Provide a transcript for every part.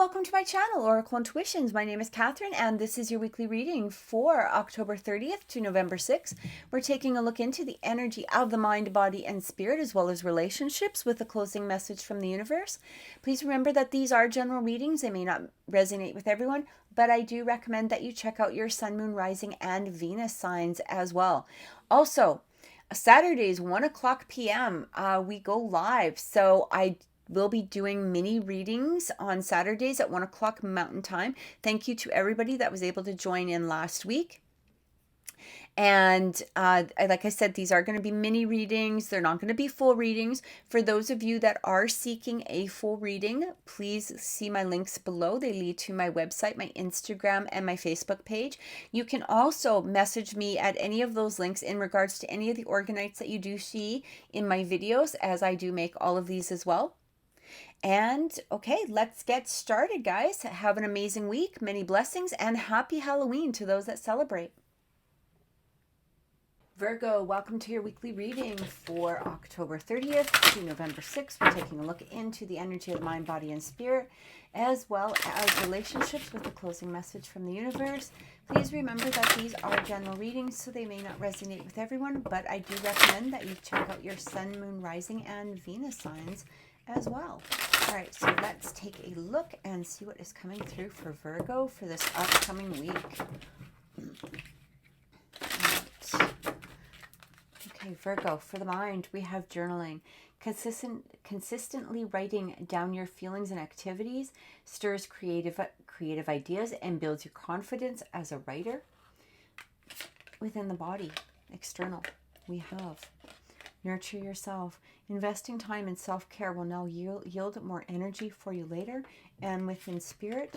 welcome to my channel, Oracle Intuitions. My name is Catherine, and this is your weekly reading for October 30th to November 6th. We're taking a look into the energy of the mind, body, and spirit, as well as relationships, with a closing message from the universe. Please remember that these are general readings. They may not resonate with everyone, but I do recommend that you check out your sun, moon, rising, and Venus signs as well. Also, Saturdays, 1 o'clock p.m., we go live. So we'll be doing mini readings on Saturdays at 1 o'clock Mountain Time. Thank you to everybody that was able to join in last week. And like I said, these are going to be mini readings. They're not going to be full readings. For those of you that are seeking a full reading, please see my links below. They lead to my website, my Instagram, and my Facebook page. You can also message me at any of those links in regards to any of the organites that you do see in my videos, as I do make all of these as well. And okay, let's get started, guys. Have an amazing week, many blessings, and happy Halloween to those that celebrate. Virgo, welcome to your weekly reading for October 30th to November 6th. We're taking a look into the energy of the mind, body, and spirit, as well as relationships, with a closing message from the universe. Please remember that these are general readings, so they may not resonate with everyone, but I do recommend that you check out your sun, moon, rising, and Venus signs as well. All right, so let's take a look and see what is coming through for Virgo for this upcoming week. Right. Okay, Virgo, for the mind, we have journaling. Consistently writing down your feelings and activities stirs creative ideas and builds your confidence as a writer. Within the body, external, we have nurture yourself. Investing time in self-care will now yield more energy for you later. And within spirit,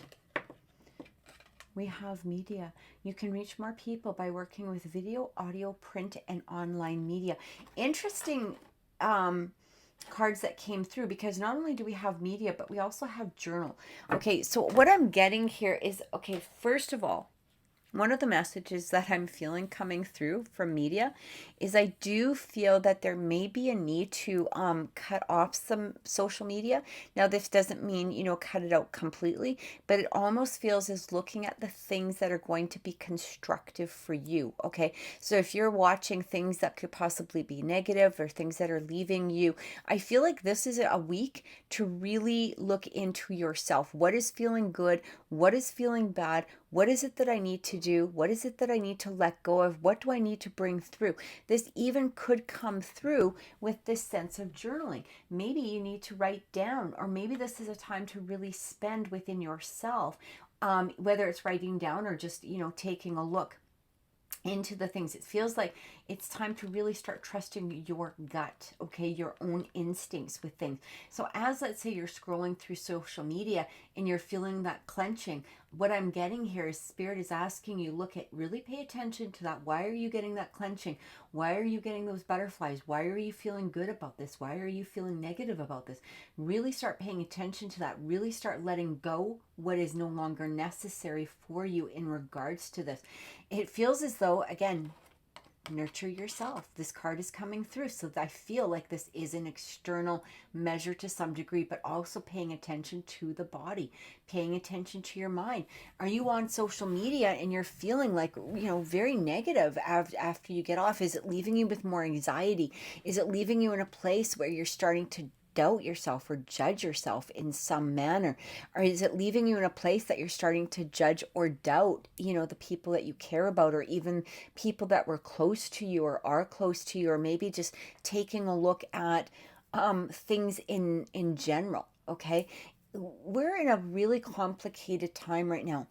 we have media. You can reach more people by working with video, audio, print, and online media. Interesting cards that came through, because not only do we have media, but we also have journal. Okay, so what I'm getting here is, okay, first of all, one of the messages that I'm feeling coming through from media is I do feel that there may be a need to cut off some social media. Now, this doesn't mean, cut it out completely, but it almost feels as looking at the things that are going to be constructive for you, okay? So if you're watching things that could possibly be negative or things that are leaving you, I feel like this is a week to really look into yourself. What is feeling good? What is feeling bad? What is it that I need to do? What is it that I need to let go of? What do I need to bring through? This even could come through with this sense of journaling. Maybe you need to write down, or maybe this is a time to really spend within yourself, whether it's writing down or just, taking a look into the things. It feels like it's time to really start trusting your gut, okay, your own instincts with things. So as, let's say, you're scrolling through social media and you're feeling that clenching, what I'm getting here is Spirit is asking you, really pay attention to that. Why are you getting that clenching? Why are you getting those butterflies? Why are you feeling good about this? Why are you feeling negative about this? Really start paying attention to that. Really start letting go what is no longer necessary for you in regards to this. It feels as though, again, nurture yourself. This card is coming through. So I feel like this is an external measure to some degree, but also paying attention to the body, paying attention to your mind. Are you on social media and you're feeling like, very negative after you get off? Is it leaving you with more anxiety? Is it leaving you in a place where you're starting to doubt yourself or judge yourself in some manner? Or is it leaving you in a place that you're starting to judge or doubt, the people that you care about, or even people that were close to you or are close to you, or maybe just taking a look at things in general, okay? We're in a really complicated time right now.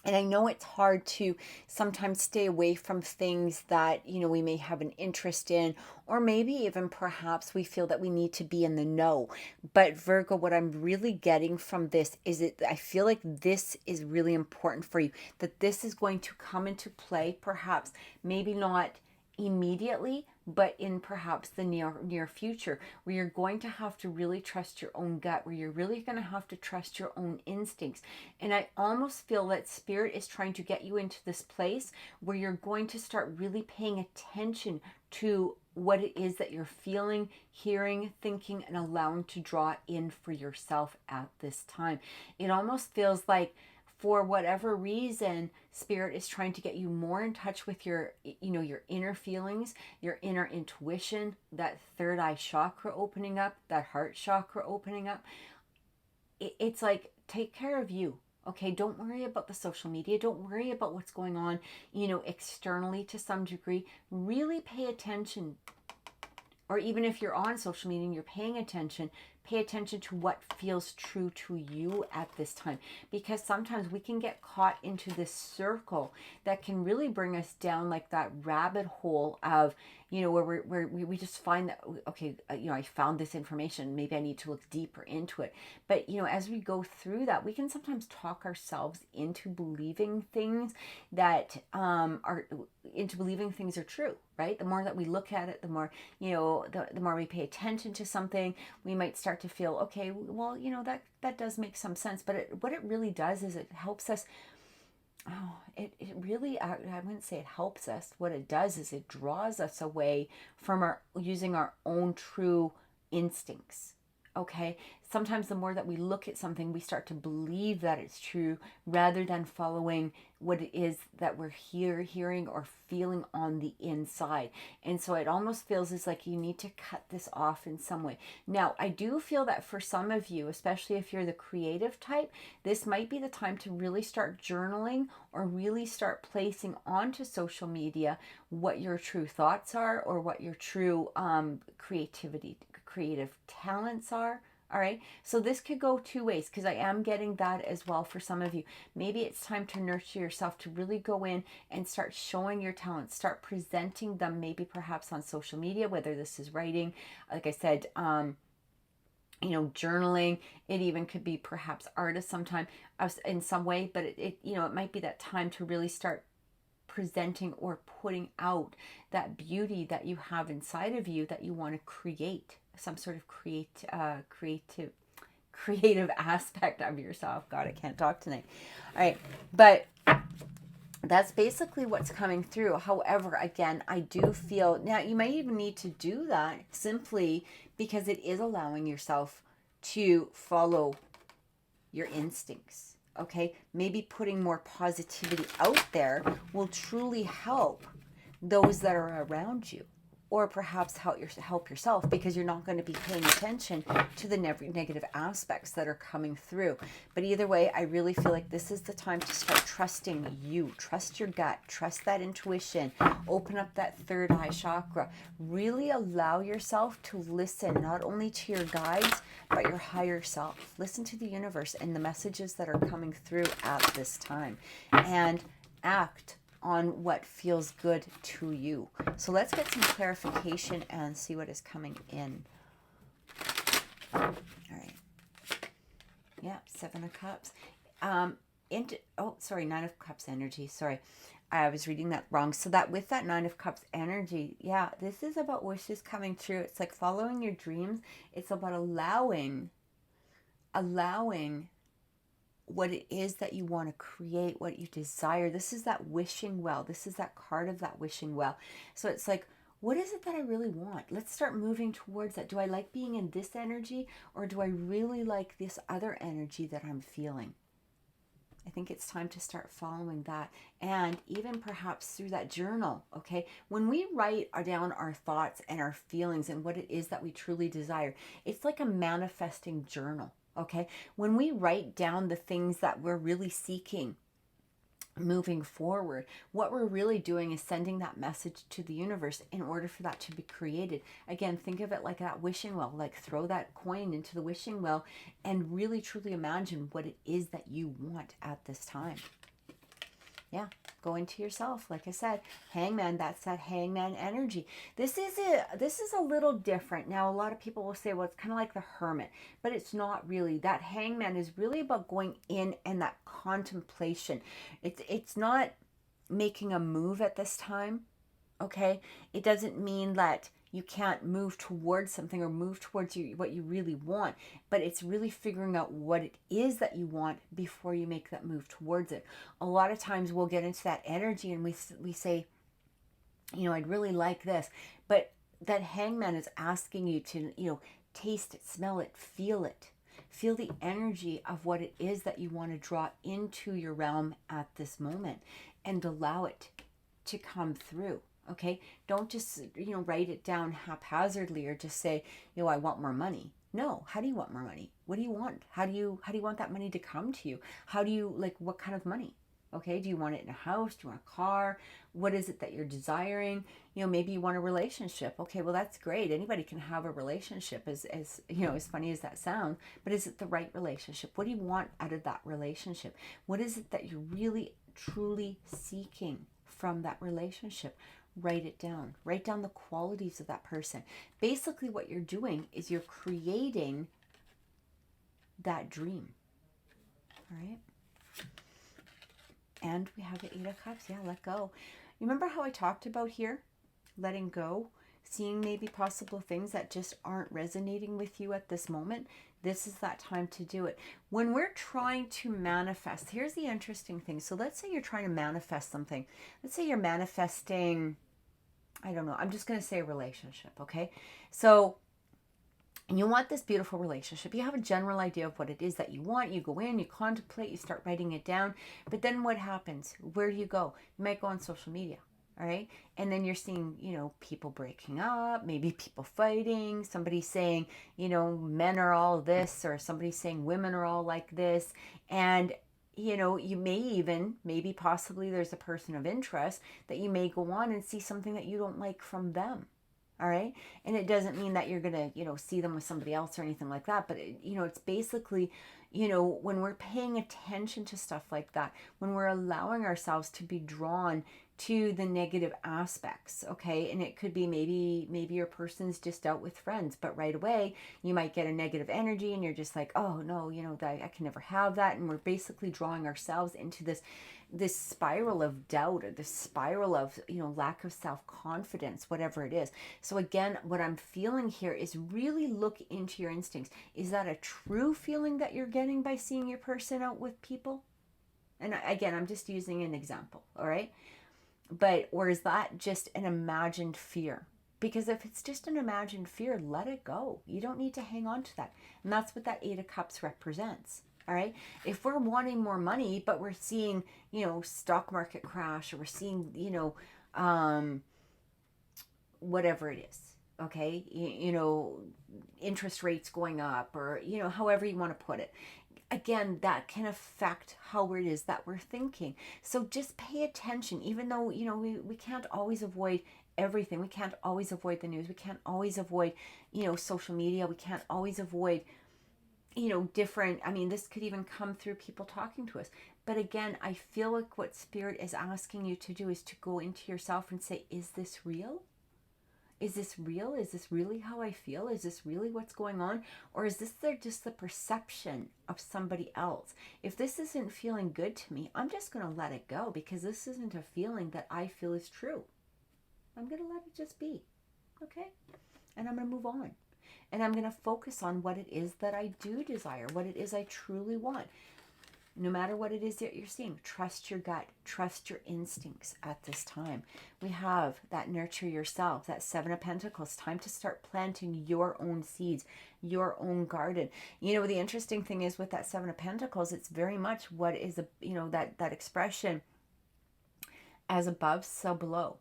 And I know it's hard to sometimes stay away from things that, we may have an interest in, or maybe even perhaps we feel that we need to be in the know. But Virgo, what I'm really getting from this is I feel like this is really important for you, that this is going to come into play, perhaps maybe not immediately, but in perhaps the near future, where you're going to have to really trust your own gut, where you're really going to have to trust your own instincts. And I almost feel that spirit is trying to get you into this place where you're going to start really paying attention to what it is that you're feeling, hearing, thinking, and allowing to draw in for yourself at this time. It almost feels like, for whatever reason, spirit is trying to get you more in touch with your, your inner feelings, your inner intuition, that third eye chakra opening up, that heart chakra opening up. It's like, take care of you. Okay, don't worry about the social media. Don't worry about what's going on, externally to some degree. Really pay attention. Or even if you're on social media and you're paying attention, pay attention to what feels true to you at this time. Because sometimes we can get caught into this circle that can really bring us down like that rabbit hole of, where we just find that, okay, I found this information, maybe I need to look deeper into it. But, as we go through that, we can sometimes talk ourselves into believing things that into believing things are true, right? The more that we look at it, the more, the more we pay attention to something, we might start to feel, okay, well, that does make some sense. But what it really does is it helps us. It really, I wouldn't say it helps us. What it does is it draws us away from using our own true instincts. Okay, sometimes the more that we look at something, we start to believe that it's true rather than following what it is that we're hearing or feeling on the inside. And so it almost feels as like you need to cut this off in some way. Now, I do feel that for some of you, especially if you're the creative type, this might be the time to really start journaling or really start placing onto social media what your true thoughts are, or what your true creative talents are. All right, so this could go two ways, because I am getting that as well for some of you. Maybe it's time to nurture yourself, to really go in and start showing your talents, start presenting them, maybe perhaps on social media, whether this is writing, like I said, journaling. It even could be perhaps artist sometime in some way, but it might be that time to really start presenting or putting out that beauty that you have inside of you that you want to create, some sort of creative aspect of yourself. God, I can't talk tonight. All right, but that's basically what's coming through. However, again, I do feel now you might even need to do that simply because it is allowing yourself to follow your instincts. Okay, maybe putting more positivity out there will truly help those that are around you, or perhaps help yourself, because you're not going to be paying attention to the negative aspects that are coming through. But either way, I really feel like this is the time to start trusting you. Trust your gut, trust that intuition, open up that third eye chakra. Really allow yourself to listen not only to your guides, but your higher self. Listen to the universe and the messages that are coming through at this time, and act on what feels good to you. So let's get some clarification and see what is coming in. All right. Yeah, Seven of Cups. Nine of Cups energy. Sorry, I was reading that wrong. So that with that Nine of Cups energy, yeah, this is about wishes coming true. It's like following your dreams. It's about allowing what it is that you want to create, what you desire. This is that wishing well. This is that card of that wishing well. So it's like, what is it that I really want? Let's start moving towards that. Do I like being in this energy, or do I really like this other energy that I'm feeling? I think it's time to start following that, and even perhaps through that journal, okay? When we write down our thoughts and our feelings and what it is that we truly desire, it's like a manifesting journal, okay? When we write down the things that we're really seeking moving forward, what we're really doing is sending that message to the universe in order for that to be created. Again, think of it like that wishing well, like throw that coin into the wishing well and really truly imagine what it is that you want at this time. Yeah, go into yourself. Like I said, Hangman, that's that Hangman energy. This is a little different. Now, a lot of people will say, well, it's kind of like the Hermit, but it's not really. That Hangman is really about going in and that contemplation. It's not making a move at this time. okay? It doesn't mean that you can't move towards something or move towards what you really want, but it's really figuring out what it is that you want before you make that move towards it. A lot of times we'll get into that energy and we say, I'd really like this, but that hangman is asking you to, taste it, smell it, feel it. Feel the energy of what it is that you want to draw into your realm at this moment and allow it to come through. Okay, don't just write it down haphazardly or just say, I want more money. No, how do you want more money? What do you want? How do you want that money to come to you? How do you what kind of money? Okay, do you want it in a house? Do you want a car? What is it that you're desiring? Maybe you want a relationship. Okay, well, that's great. Anybody can have a relationship, as as funny as that sounds, but is it the right relationship? What do you want out of that relationship? What is it that you're really truly seeking from that relationship? Write it down. Write down the qualities of that person. Basically, what you're doing is you're creating that dream. All right? And we have the Eight of Cups. Yeah, let go. You remember how I talked about here? Letting go. Seeing maybe possible things that just aren't resonating with you at this moment. This is that time to do it. When we're trying to manifest, here's the interesting thing. So let's say you're trying to manifest something. Let's say you're manifesting, I don't know, I'm just going to say a relationship, okay? So, and you want this beautiful relationship. You have a general idea of what it is that you want. You go in, you contemplate, you start writing it down. But then what happens? Where do you go? You might go on social media, all right? And then you're seeing, people breaking up, maybe people fighting, somebody saying, men are all this, or somebody saying women are all like this. And you may even, maybe possibly there's a person of interest that you may go on and see something that you don't like from them. All right. And it doesn't mean that you're going to, see them with somebody else or anything like that. But, it's basically, when we're paying attention to stuff like that, when we're allowing ourselves to be drawn to the negative aspects, okay? And it could be maybe your person's just out with friends, but right away you might get a negative energy and you're just like, oh no, I can never have that. And we're basically drawing ourselves into this spiral of doubt, or this spiral of, lack of self-confidence, whatever it is. So again, what I'm feeling here is really look into your instincts. Is that a true feeling that you're getting by seeing your person out with people? And again, I'm just using an example, all right? Or is that just an imagined fear? Because if it's just an imagined fear, let it go. You don't need to hang on to that. And that's what that Eight of Cups represents. All right. If we're wanting more money, but we're seeing, stock market crash, or we're seeing, whatever it is, okay, interest rates going up, or, however you want to put it. Again, that can affect how it is that we're thinking. So just pay attention, even though, we can't always avoid everything. We can't always avoid the news. We can't always avoid, social media. We can't always avoid, different, this could even come through people talking to us. But again, I feel like what Spirit is asking you to do is to go into yourself and say, is this real? Is this real? Is this really how I feel? Is this really what's going on? Or is this just the perception of somebody else? If this isn't feeling good to me, I'm just going to let it go, because this isn't a feeling that I feel is true. I'm going to let it just be. Okay? And I'm going to move on. And I'm going to focus on what it is that I do desire, what it is I truly want. No matter what it is that you're seeing, trust your gut, trust your instincts at this time. We have that nurture yourself, that Seven of Pentacles, time to start planting your own seeds, your own garden. The interesting thing is with that Seven of Pentacles, it's very much what is, that expression, as above, so below.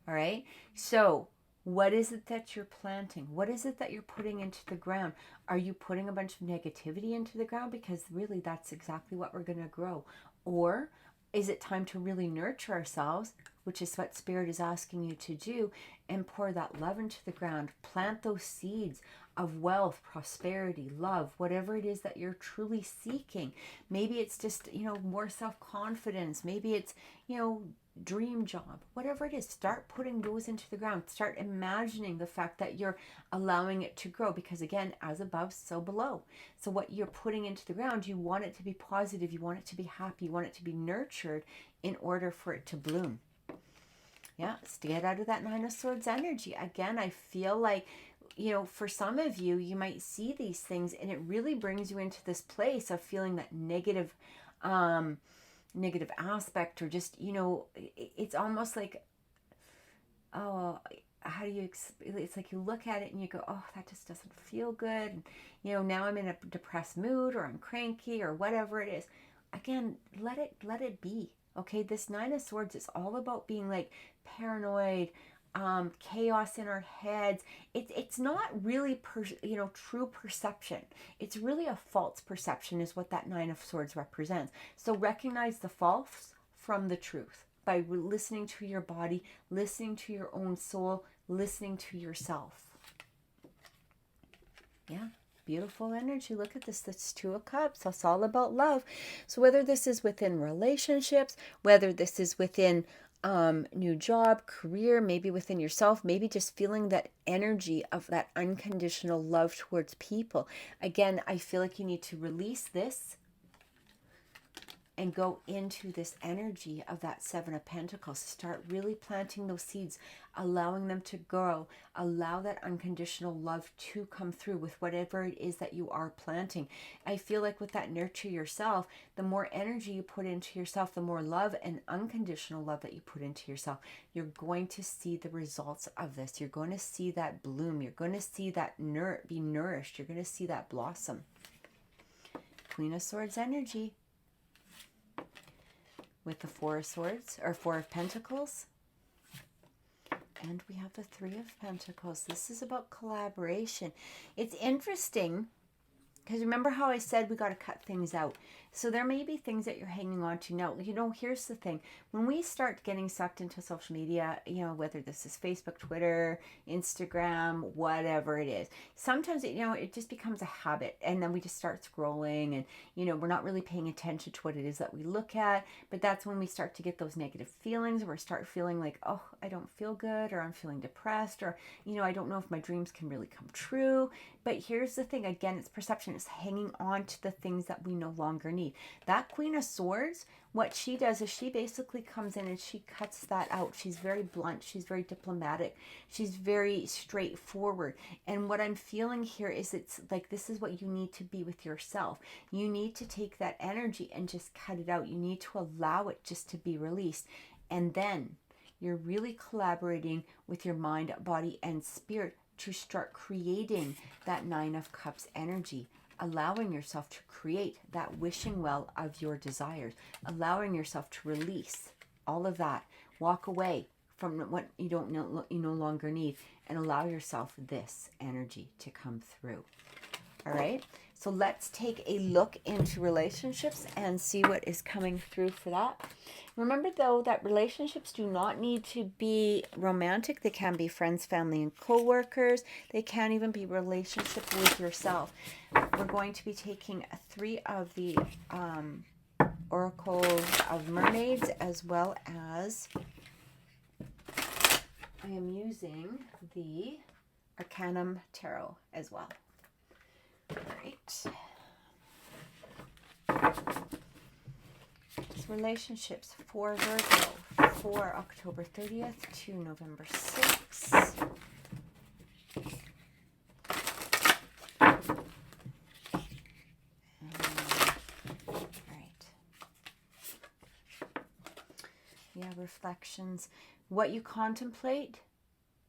All right. So what is it that you're planting? What is it that you're putting into the ground? Are you putting a bunch of negativity into the ground? Because really that's exactly what we're going to grow. Or is it time to really nurture ourselves, which is what Spirit is asking you to do, and pour that love into the ground, plant those seeds of wealth, prosperity, love, whatever it is that you're truly seeking. Maybe it's just, more self-confidence. Maybe it's, dream job, whatever it is. Start putting those into the ground. Start imagining the fact that you're allowing it to grow, because again, as above, so below. So what you're putting into the ground, you want it to be positive, you want it to be happy, you want it to be nurtured in order for it to bloom. Yeah, get out of that Nine of Swords energy. Again, I feel like, for some of you, you might see these things and it really brings you into this place of feeling that negative aspect, or just, it's almost like, oh, how do you, it's like you look at it and you go, oh, that just doesn't feel good. And, now I'm in a depressed mood, or I'm cranky, or whatever it is. Again, let it be. Okay, this Nine of Swords is all about being like paranoid, chaos in our heads. It's not really true perception. It's really a false perception is what that Nine of Swords represents. So recognize the false from the truth by listening to your body, listening to your own soul, listening to yourself. Yeah. Beautiful energy. Look at this. That's Two of Cups. It's all about love. So whether this is within relationships, whether this is within new job, career, maybe within yourself, maybe just feeling that energy of that unconditional love towards people. Again, I feel like you need to release this and go into this energy of that Seven of Pentacles. Start really planting those seeds, allowing them to grow. Allow that unconditional love to come through with whatever it is that you are planting. I feel like with that nurture yourself, the more energy you put into yourself, the more love and unconditional love that you put into yourself, you're going to see the results of this. You're going to see that bloom. You're going to see that be nourished. You're going to see that blossom. Queen of Swords energy. With the Four of Swords, or Four of Pentacles. And we have the Three of Pentacles. This is about collaboration. It's interesting, because remember how I said we got to cut things out. So there may be things that you're hanging on to. Now, here's the thing. When we start getting sucked into social media, whether this is Facebook, Twitter, Instagram, whatever it is, sometimes, it just becomes a habit. And then we just start scrolling and, we're not really paying attention to what it is that we look at. But that's when we start to get those negative feelings, or start feeling like, oh, I don't feel good, or I'm feeling depressed, or, I don't know if my dreams can really come true. But here's the thing. Again, it's perception. It's hanging on to the things that we no longer need. That Queen of Swords, what she does is she basically comes in and she cuts that out. She's very blunt. She's very diplomatic. She's very straightforward. And what I'm feeling here is it's like this is what you need to be with yourself. You need to take that energy and just cut it out. You need to allow it just to be released. And then you're really collaborating with your mind, body, and spirit to start creating that Nine of Cups energy. Allowing yourself to create that wishing well of your desires, allowing yourself to release all of that, walk away from what you no longer need, and allow yourself this energy to come through. All right, so let's take a look into relationships and see what is coming through for that. Remember, though, that relationships do not need to be romantic. They can be friends, family, and co-workers. They can even be relationship with yourself. We're going to be taking 3 of the Oracle of Mermaids, as well as I am using the Arcanum Tarot as well. All right. Relationships for Virgo for October 30th to November 6th. All right. Yeah, reflections. What you contemplate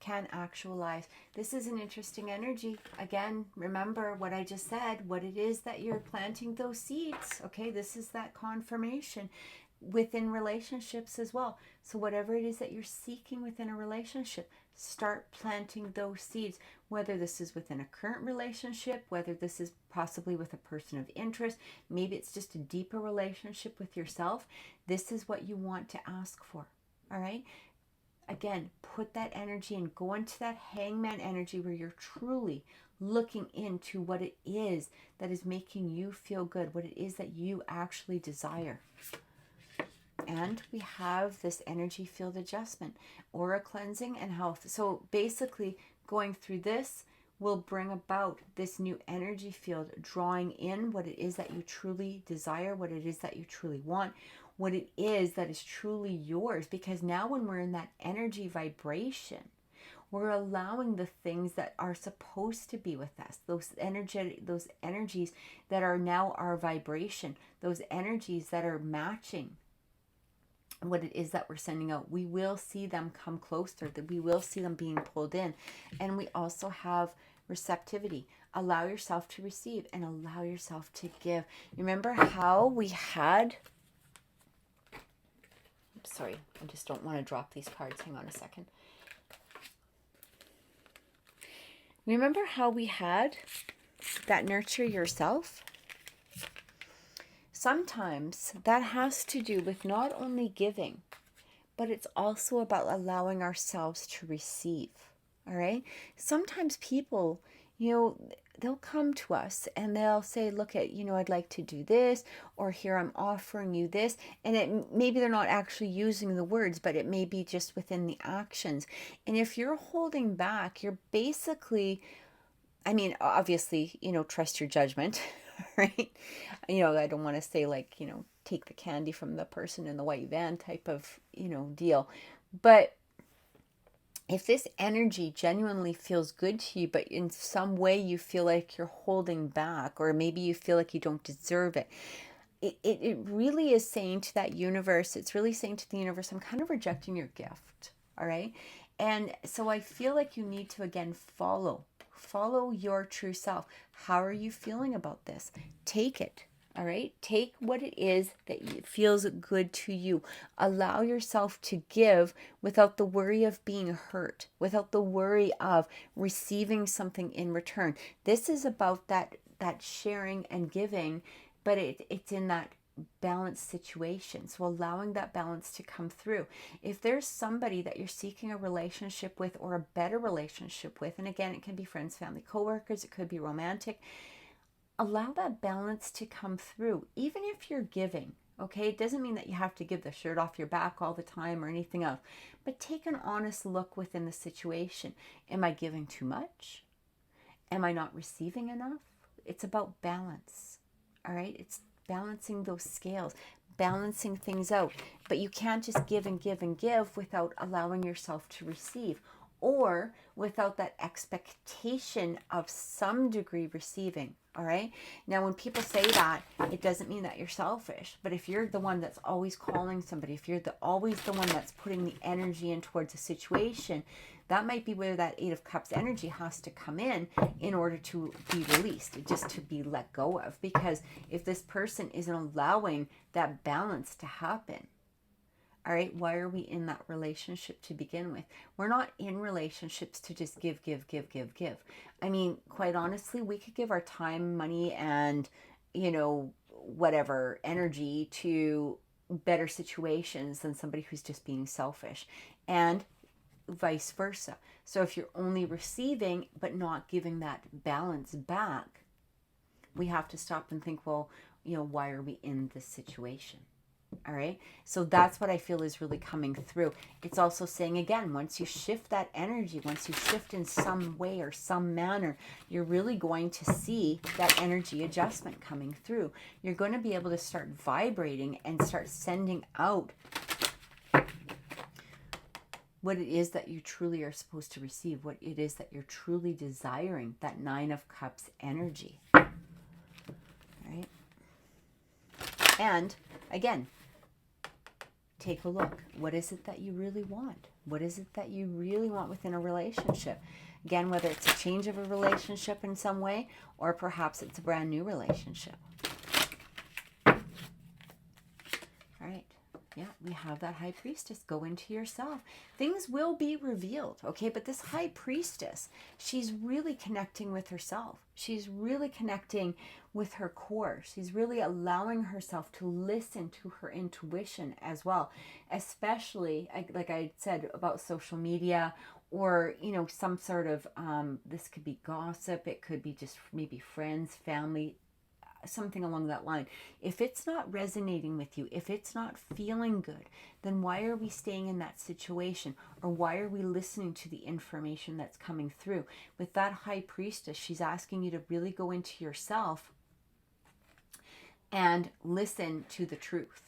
can actualize. This is an interesting energy. Again, remember what I just said, what it is that you're planting those seeds. Okay, this is that confirmation within relationships as well. So whatever it is that you're seeking within a relationship, start planting those seeds, whether this is within a current relationship, whether this is possibly with a person of interest, maybe it's just a deeper relationship with yourself. This is what you want to ask for. All right. Again, put that energy and go into that hangman energy where you're truly looking into what it is that is making you feel good, what it is that you actually desire. And we have this energy field adjustment, aura cleansing, and health. So basically, going through this will bring about this new energy field, drawing in what it is that you truly desire, what it is that you truly want, what it is that is truly yours. Because now when we're in that energy vibration, we're allowing the things that are supposed to be with us, those energies that are now our vibration, those energies that are matching what it is that we're sending out. We will see them come closer, that we will see them being pulled in. And we also have receptivity. Allow yourself to receive and allow yourself to give. Remember how we had, sorry, I just don't want to drop these cards. Hang on a second. Remember how we had that nurture yourself? Sometimes that has to do with not only giving, but it's also about allowing ourselves to receive. All right? Sometimes people, they'll come to us and they'll say, look at, I'd like to do this, or here I'm offering you this. And maybe they're not actually using the words, but it may be just within the actions. And if you're holding back, you're basically, obviously, trust your judgment, right? I don't want to say like, take the candy from the person in the white van type of, deal. But if this energy genuinely feels good to you, but in some way you feel like you're holding back, or maybe you feel like you don't deserve it, it really is saying to that universe, it's really saying to the universe, I'm kind of rejecting your gift. All right. And so I feel like you need to, again, follow your true self. How are you feeling about this? Take it. All right. Take what it is that feels good to you. Allow yourself to give without the worry of being hurt, without the worry of receiving something in return. This is about that sharing and giving, but it's in that balanced situation. So allowing that balance to come through. If there's somebody that you're seeking a relationship with, or a better relationship with, and again, it can be friends, family, coworkers, it could be romantic, allow that balance to come through. Even if you're giving, okay, it doesn't mean that you have to give the shirt off your back all the time or anything else, but take an honest look within the situation. Am I giving too much? Am I not receiving enough? It's about balance. All right. It's balancing those scales, balancing things out. But you can't just give and give and give without allowing yourself to receive, or without that expectation of some degree receiving. All right. Now, when people say that, it doesn't mean that you're selfish. But if you're the one that's always calling somebody, if you're always the one that's putting the energy in towards a situation, that might be where that Eight of Cups energy has to come in order to be released, just to be let go of. Because if this person isn't allowing that balance to happen, all right, why are we in that relationship to begin with? We're not in relationships to just give. I mean, quite honestly, we could give our time, money, and, whatever energy to better situations than somebody who's just being selfish, and vice versa. So if you're only receiving but not giving that balance back, we have to stop and think, well, why are we in this situation? All right. So that's what I feel is really coming through. It's also saying, again, once you shift that energy, once you shift in some way or some manner, you're really going to see that energy adjustment coming through. You're going to be able to start vibrating and start sending out what it is that you truly are supposed to receive, what it is that you're truly desiring, that Nine of Cups energy. All right. And again, take a look. What is it that you really want? What is it that you really want within a relationship? Again, whether it's a change of a relationship in some way, or perhaps it's a brand new relationship. All right. Yeah, we have that High Priestess. Go into yourself. Things will be revealed, okay? But this High Priestess, she's really connecting with herself. She's really connecting with her core. She's really allowing herself to listen to her intuition as well, especially, like I said, about social media, or, some sort of, this could be gossip. It could be just maybe friends, family, something along that line. If it's not resonating with you, if it's not feeling good, then why are we staying in that situation? Or why are we listening to the information that's coming through? With that High Priestess, she's asking you to really go into yourself and listen to the truth.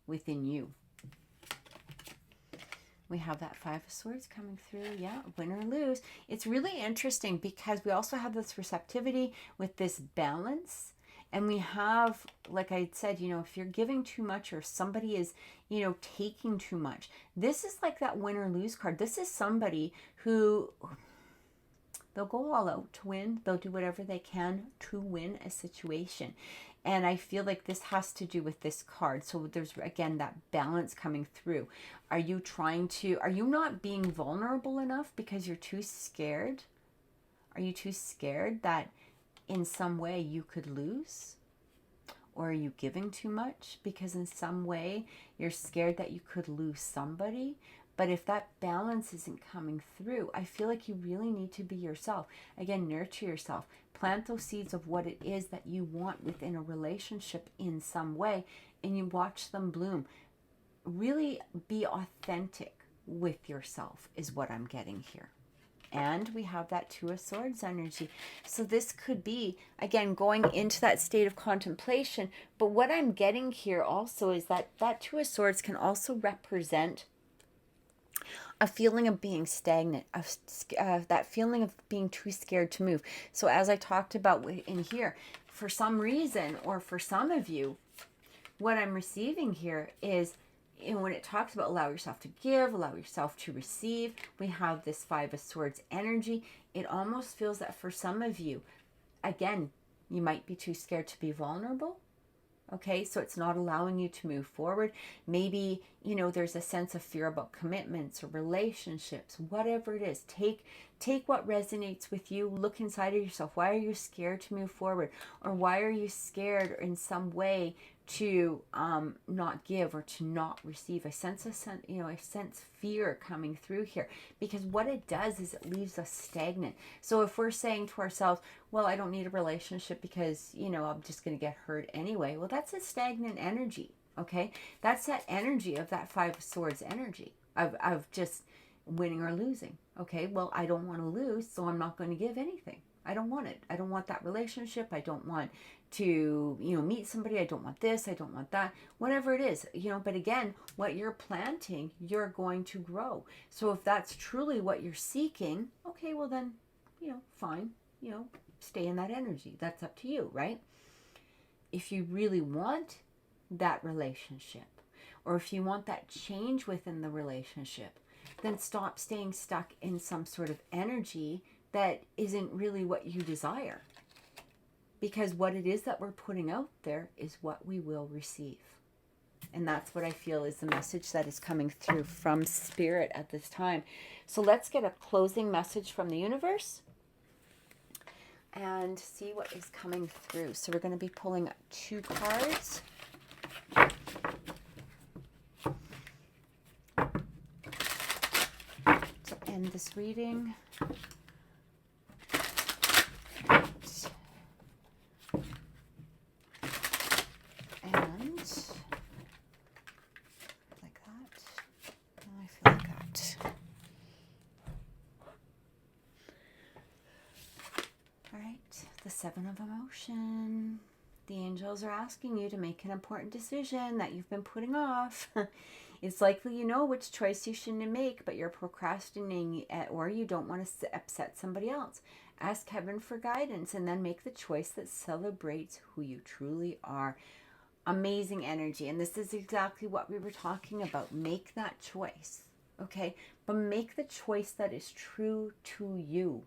within you. We have that Five of Swords coming through. Yeah, win or lose. It's really interesting because we also have this receptivity with this balance. And we have, like I said, you know, if you're giving too much or somebody is, you know, taking too much, this is like that win or lose card. This is somebody who, they'll go all out to win. They'll do whatever they can to win a situation. And I feel like this has to do with this card. So there's, again, that balance coming through. Are you not being vulnerable enough because you're too scared? Are you too scared that in some way you could lose? Or are you giving too much because in some way you're scared that you could lose somebody? But if that balance isn't coming through, I feel like you really need to be yourself. Again, nurture yourself. Plant those seeds of what it is that you want within a relationship in some way, and you watch them bloom. Really be authentic with yourself is what I'm getting here. And we have that Two of Swords energy. So this could be, again, going into that state of contemplation. But what I'm getting here also is that that Two of Swords can also represent a feeling of being stagnant, that feeling of being too scared to move. So as I talked about in here, for some reason, or for some of you, what I'm receiving here is, when it talks about allow yourself to give, allow yourself to receive, we have this Five of Swords energy. It almost feels that for some of you, again, you might be too scared to be vulnerable. Okay, so it's not allowing you to move forward. Maybe, you know, there's a sense of fear about commitments or relationships, whatever it is. Take what resonates with you. Look inside of yourself. Why are you scared to move forward? Or why are you scared in some way to not give or to not receive? I sense fear coming through here, because what it does is it leaves us stagnant. So if we're saying to ourselves, well, I don't need a relationship because, you know, I'm just going to get hurt anyway. Well, that's a stagnant energy. Okay, that's that energy of that Five of Swords energy of just winning or losing. Okay, well, I don't want to lose, so I'm not going to give anything. I don't want it. I don't want that relationship. I don't want to, you know, meet somebody. I don't want this. I don't want that. Whatever it is, you know, but again, what you're planting, you're going to grow. So if that's truly what you're seeking, okay, well then, you know, fine, you know, stay in that energy. That's up to you, right? If you really want that relationship, or if you want that change within the relationship, then stop staying stuck in some sort of energy that isn't really what you desire. Because what it is that we're putting out there is what we will receive. And that's what I feel is the message that is coming through from Spirit at this time. So let's get a closing message from the universe and see what is coming through. So we're going to be pulling 2 cards. To end this reading. The Seven of Emotion. The angels are asking you to make an important decision that you've been putting off. It's likely you know which choice you shouldn't make, but you're procrastinating or you don't want to upset somebody else. Ask heaven for guidance and then make the choice that celebrates who you truly are. Amazing energy. And this is exactly what we were talking about. Make that choice. Okay? But make the choice that is true to you.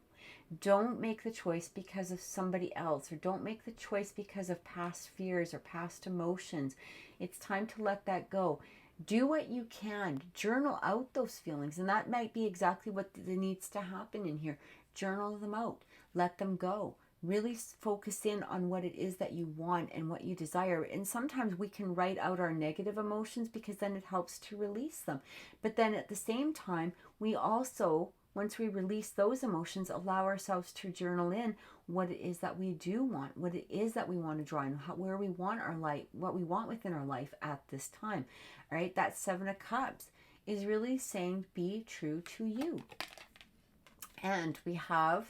Don't make the choice because of somebody else, or don't make the choice because of past fears or past emotions. It's time to let that go. Do what you can. Journal out those feelings, and that might be exactly what needs to happen in here. Journal them out. Let them go. Really focus in on what it is that you want and what you desire. And sometimes we can write out our negative emotions because then it helps to release them. But then at the same time, we also, once we release those emotions, allow ourselves to journal in what it is that we do want, what it is that we want to draw in, where we want our life, what we want within our life at this time. All right, that Seven of Cups is really saying be true to you. And we have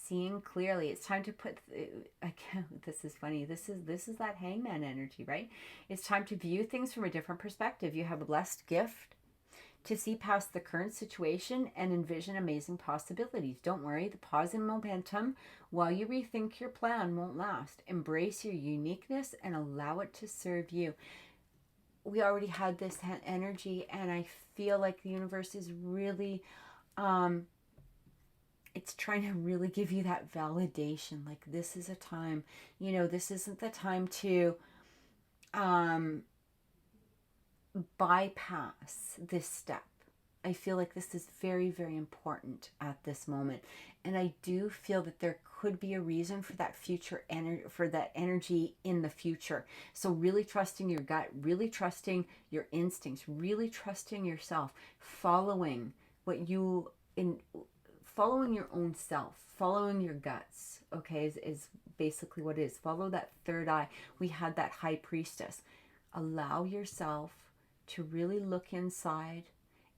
seeing clearly. It's time to put, again, this is funny. This is that hangman energy, right? It's time to view things from a different perspective. You have a blessed gift to see past the current situation and envision amazing possibilities. Don't worry, the pause in momentum while you rethink your plan won't last. Embrace your uniqueness and allow it to serve you. We already had this energy, and I feel like the universe is really, it's trying to really give you that validation. Like, this is a time, you know, this isn't the time to bypass this step. I feel like this is very, very important at this moment. And I do feel that there could be a reason for that future for that energy in the future. So really trusting your gut, really trusting your instincts, really trusting yourself, following following your own self, following your guts, okay, is basically what it is. Follow that third eye. We had that high priestess. Allow yourself to really look inside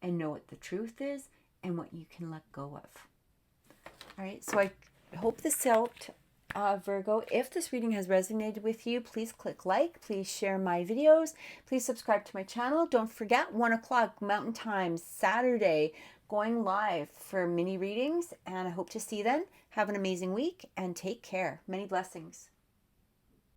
and know what the truth is and what you can let go of. All right, so I hope this helped, Virgo. If this reading has resonated with you, please click like, please share my videos, please subscribe to my channel. Don't forget, 1 o'clock Mountain Time, Saturday, going live for mini readings, and I hope to see you then. Have an amazing week and take care. Many blessings.